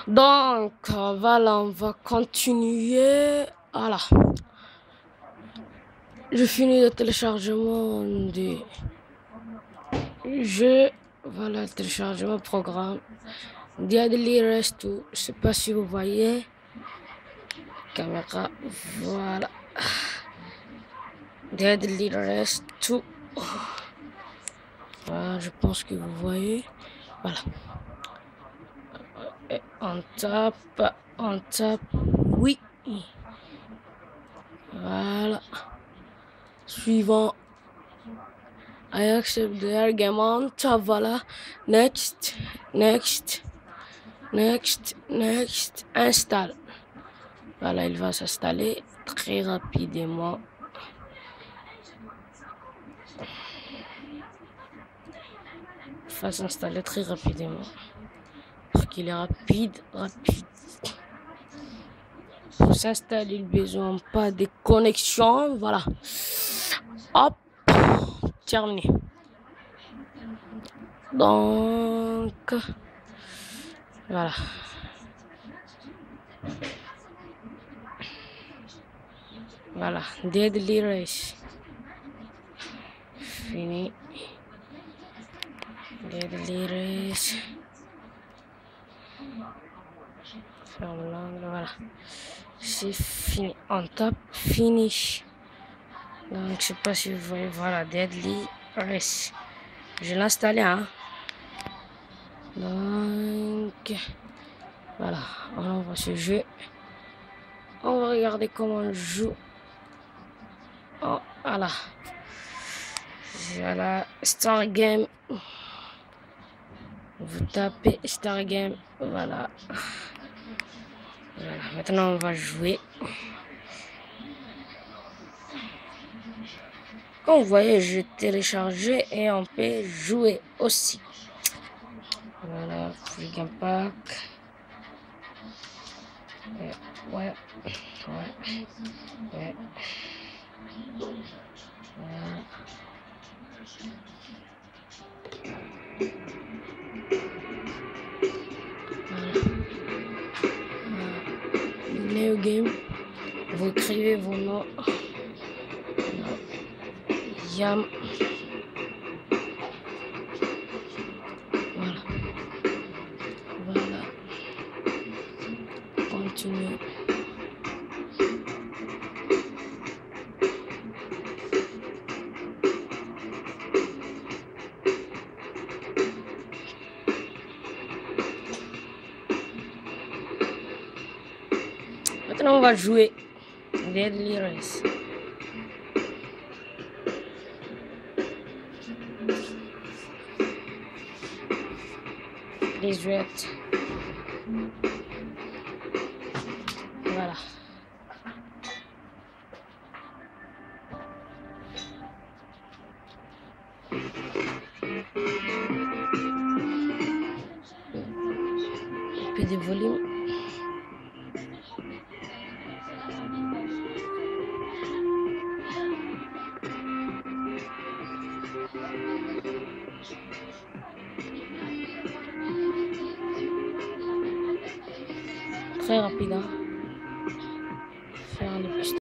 Donc, voilà, on va continuer. Voilà. Je finis le téléchargement du jeu. Voilà le téléchargement programme. Deadly Race 2. Je sais pas si vous voyez. Caméra. Voilà. Deadly Race 2. Voilà, je pense que vous voyez. Voilà. Et on tape, oui. Voilà. Suivant. I accept the argument. Voilà. Next. Installe. Voilà, il va s'installer très rapidement. Il va s'installer très rapidement. Parce qu'il est rapide. Pour s'installer, il besoin pas de connexion. Voilà. Hop. Terminé. Donc, voilà. Voilà. Deadly Race. Fini. Deadly Race. Ferme l'angle, voilà. C'est fini. On tape finish. Donc, je sais pas si vous voyez, voilà, Deadly Race. Je l'ai installé, hein. Donc, voilà, on va ce jeu. On va regarder comment on joue. Oh, voilà. Voilà, Start Game. Vous tapez Start Game. Voilà. Voilà, maintenant on va jouer. Comme vous voyez, je téléchargé et on peut jouer aussi. Voilà, free game pack. Ouais. Voilà. New game. Vous écrivez vos noms. Yam. Voilà. Continue. Maintenant on va jouer Deadly Race. Please wait. Voilà. Un peu de volume. Très rapide, hein?